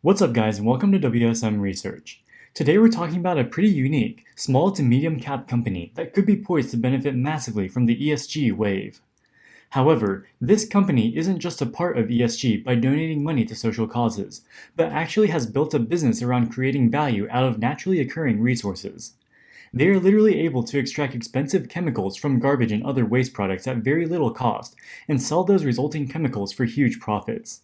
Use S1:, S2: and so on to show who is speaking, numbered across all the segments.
S1: What's up guys and welcome to WSM Research. Today we're talking about a pretty unique, small to medium cap company that could be poised to benefit massively from the ESG wave. However, this company isn't just a part of ESG by donating money to social causes, but actually has built a business around creating value out of naturally occurring resources. They are literally able to extract expensive chemicals from garbage and other waste products at very little cost and sell those resulting chemicals for huge profits.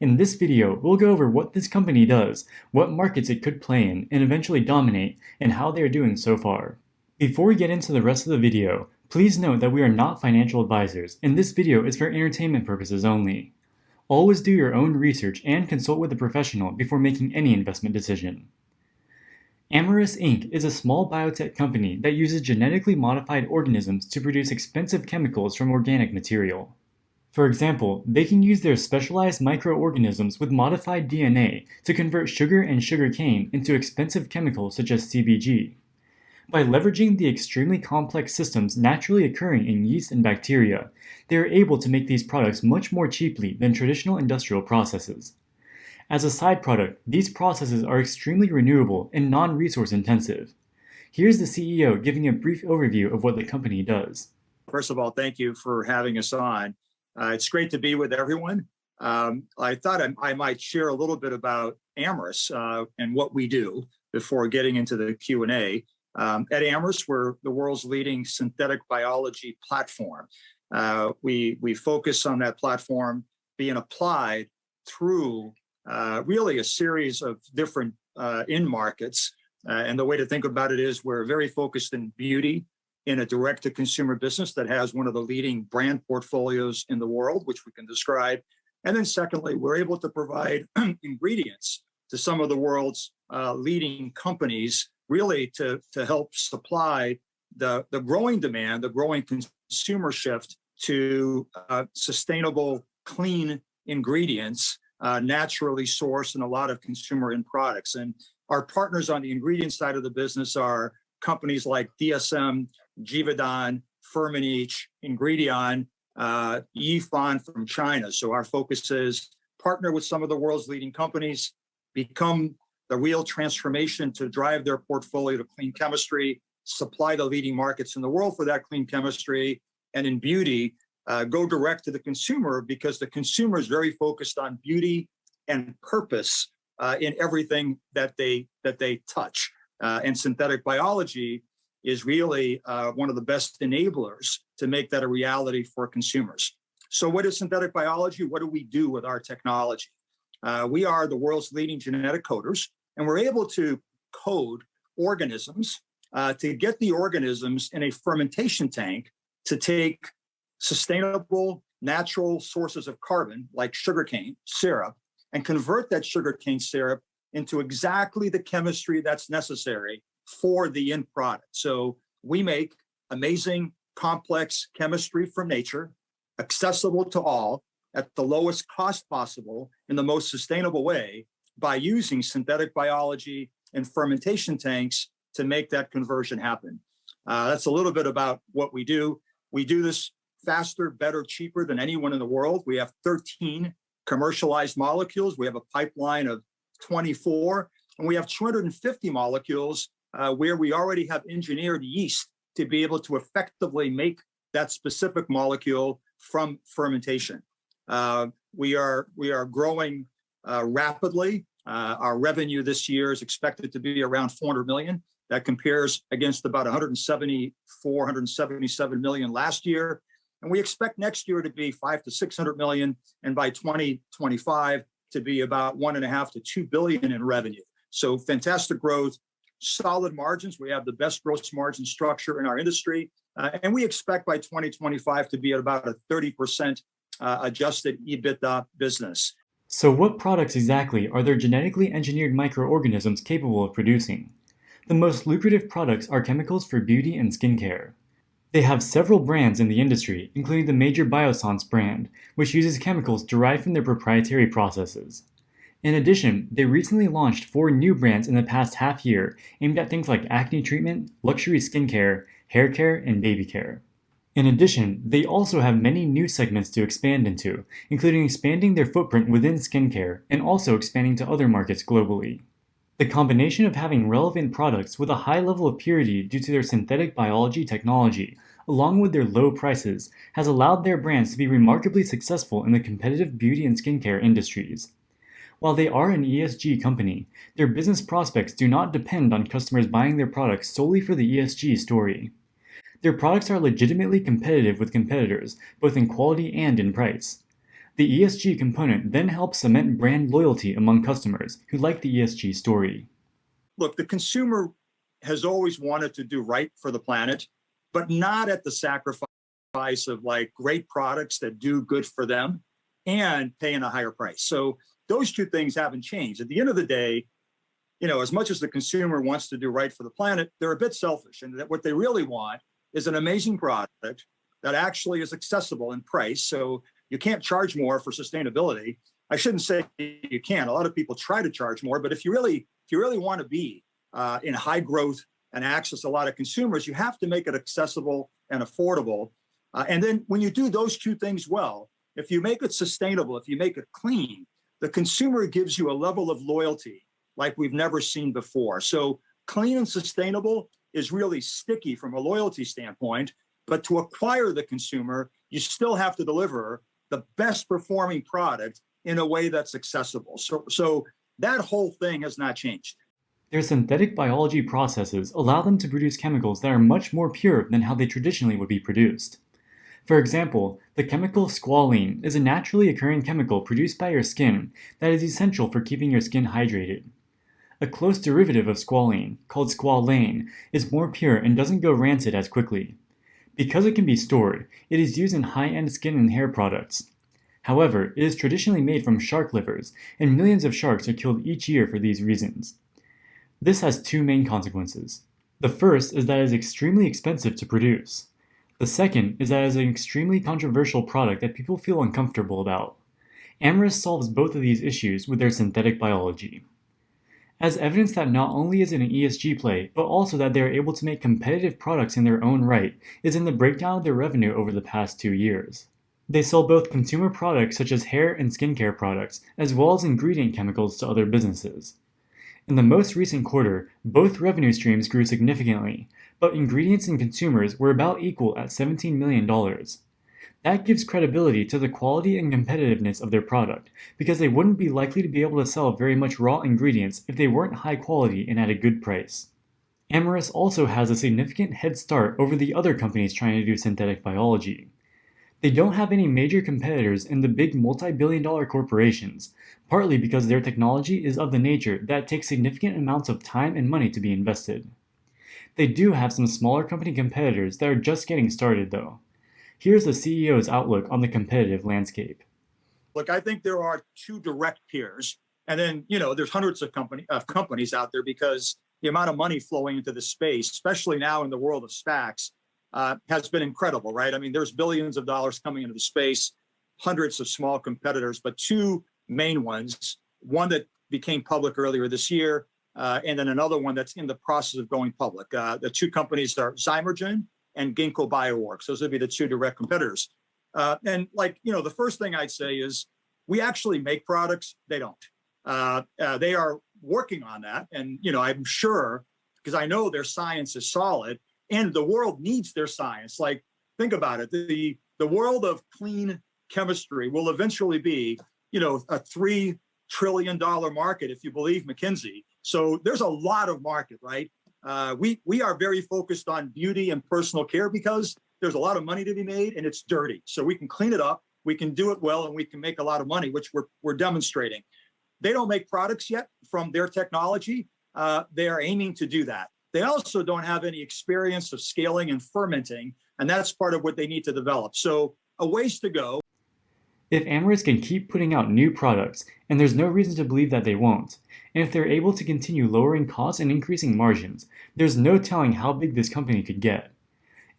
S1: In this video, we'll go over what this company does, what markets it could play in and eventually dominate, and how they are doing so far. Before we get into the rest of the video, please note that we are not financial advisors, and this video is for entertainment purposes only. Always do your own research and consult with a professional before making any investment decision. AMRS Inc. is a small biotech company that uses genetically modified organisms to produce expensive chemicals from organic material. For example, they can use their specialized microorganisms with modified DNA to convert sugar and sugarcane into expensive chemicals such as CBG. By leveraging the extremely complex systems naturally occurring in yeast and bacteria, they are able to make these products much more cheaply than traditional industrial processes. As a side product, these processes are extremely renewable and non-resource intensive. Here's the CEO giving a brief overview of what the company does.
S2: First of all, thank you for having us on. It's great to be with everyone. I thought I might share a little bit about AMRS and what we do before getting into the Q&A. At AMRS, we're the world's leading synthetic biology platform. We focus on that platform being applied through really a series of different end markets. And the way to think about it is we're very focused in beauty, in a direct-to-consumer business that has one of the leading brand portfolios in the world, which we can describe. And then secondly, we're able to provide ingredients to some of the world's leading companies, really to help supply the growing demand, the growing consumer shift to sustainable, clean ingredients, naturally sourced in a lot of consumer end products. And our partners on the ingredient side of the business are companies like DSM, Givaudan, Firmenich, Ingredion, Yifan from China. So our focus is partner with some of the world's leading companies, become the real transformation to drive their portfolio to clean chemistry, supply the leading markets in the world for that clean chemistry, and in beauty, go direct to the consumer because the consumer is very focused on beauty and purpose in everything that they touch. And synthetic biology is really one of the best enablers to make that a reality for consumers. So what is synthetic biology? What do we do with our technology? We are the world's leading genetic coders, and we're able to code organisms to get the organisms in a fermentation tank to take sustainable natural sources of carbon, like sugarcane syrup, and convert that sugarcane syrup into exactly the chemistry that's necessary for the end product. So we make amazing, complex chemistry from nature, accessible to all at the lowest cost possible in the most sustainable way by using synthetic biology and fermentation tanks to make that conversion happen. That's a little bit about what we do. We do this faster, better, cheaper than anyone in the world. We have 13 commercialized molecules. We have a pipeline of 24, and we have 250 molecules where we already have engineered yeast to be able to effectively make that specific molecule from fermentation. We are growing rapidly. Our revenue this year is expected to be around 400 million. That compares against about 174, 177 million last year. And we expect next year to be 500 to 600 million, and by 2025 to be about 1.5 to 2 billion in revenue. So fantastic growth, solid margins. We have the best gross margin structure in our industry. And we expect by 2025 to be at about a 30% adjusted EBITDA business.
S1: So what products exactly are their genetically engineered microorganisms capable of producing? The most lucrative products are chemicals for beauty and skincare. They have several brands in the industry, including the major Biossance brand, which uses chemicals derived from their proprietary processes. In addition, they recently launched 4 new brands in the past half year aimed at things like acne treatment, luxury skincare, hair care, and baby care. In addition, they also have many new segments to expand into, including expanding their footprint within skincare and also expanding to other markets globally. The combination of having relevant products with a high level of purity due to their synthetic biology technology, along with their low prices, has allowed their brands to be remarkably successful in the competitive beauty and skincare industries. While they are an ESG company, their business prospects do not depend on customers buying their products solely for the ESG story. Their products are legitimately competitive with competitors, both in quality and in price. The ESG component then helps cement brand loyalty among customers who like the ESG story.
S2: Look, the consumer has always wanted to do right for the planet, but not at the sacrifice of like great products that do good for them and paying a higher price. So those two things haven't changed. At the end of the day, as much as the consumer wants to do right for the planet, they're a bit selfish, and that what they really want is an amazing product that actually is accessible in price. So you can't charge more for sustainability. I shouldn't say you can. A lot of people try to charge more, but if you really want to be in high growth and access a lot of consumers, you have to make it accessible and affordable. And then when you do those two things well, if you make it sustainable, if you make it clean, the consumer gives you a level of loyalty like we've never seen before. So clean and sustainable is really sticky from a loyalty standpoint, but to acquire the consumer, you still have to deliver the best performing product in a way that's accessible. So that whole thing has not changed.
S1: Their synthetic biology processes allow them to produce chemicals that are much more pure than how they traditionally would be produced. For example, the chemical squalene is a naturally occurring chemical produced by your skin that is essential for keeping your skin hydrated. A close derivative of squalene, called squalane, is more pure and doesn't go rancid as quickly. Because it can be stored, it is used in high-end skin and hair products. However, it is traditionally made from shark livers, and millions of sharks are killed each year for these reasons. This has two main consequences. The first is that it is extremely expensive to produce. The second is that it is an extremely controversial product that people feel uncomfortable about. AMRS solves both of these issues with their synthetic biology. As evidence that not only is it an ESG play, but also that they are able to make competitive products in their own right, is in the breakdown of their revenue over the past 2 years. They sell both consumer products such as hair and skincare products, as well as ingredient chemicals to other businesses. In the most recent quarter, both revenue streams grew significantly, but ingredients and consumers were about equal at $17 million. That gives credibility to the quality and competitiveness of their product, because they wouldn't be likely to be able to sell very much raw ingredients if they weren't high quality and at a good price. AMRS also has a significant head start over the other companies trying to do synthetic biology. They don't have any major competitors in the big multi-billion-dollar corporations, partly because their technology is of the nature that it takes significant amounts of time and money to be invested. They do have some smaller company competitors that are just getting started though. Here's the CEO's outlook on the competitive landscape.
S2: Look, I think there are two direct peers, and then there's hundreds of companies out there, because the amount of money flowing into the space, especially now in the world of SPACs, has been incredible, right? I mean, there's billions of dollars coming into the space, hundreds of small competitors, but two main ones, one that became public earlier this year, and then another one that's in the process of going public. The two companies are Zymergen and Ginkgo Bioworks. Those would be the two direct competitors. And the first thing I'd say is we actually make products. They don't. They are working on that. And, I'm sure, because I know their science is solid and the world needs their science. Like, think about it. The world of clean chemistry will eventually be, a $3 trillion market, if you believe McKinsey. So there's a lot of market, right? We are very focused on beauty and personal care because there's a lot of money to be made and it's dirty. So we can clean it up, we can do it well, and we can make a lot of money, which we're demonstrating. They don't make products yet from their technology. They are aiming to do that. They also don't have any experience of scaling and fermenting, and that's part of what they need to develop. So a ways to go.
S1: If AMRS can keep putting out new products, and there's no reason to believe that they won't, and if they're able to continue lowering costs and increasing margins, there's no telling how big this company could get.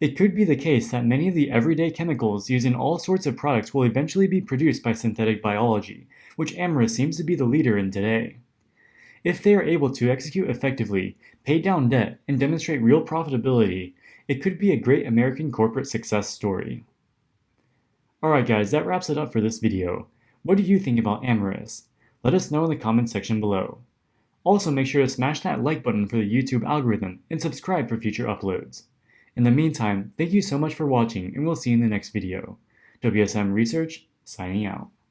S1: It could be the case that many of the everyday chemicals used in all sorts of products will eventually be produced by synthetic biology, which AMRS seems to be the leader in today. If they are able to execute effectively, pay down debt, and demonstrate real profitability, It could be a great American corporate success story. Alright guys, that wraps it up for this video. What do you think about AMRS? Let us know in the comments section below. Also make sure to smash that like button for the YouTube algorithm and subscribe for future uploads. In the meantime, thank you so much for watching and we'll see you in the next video. WSM Research, signing out.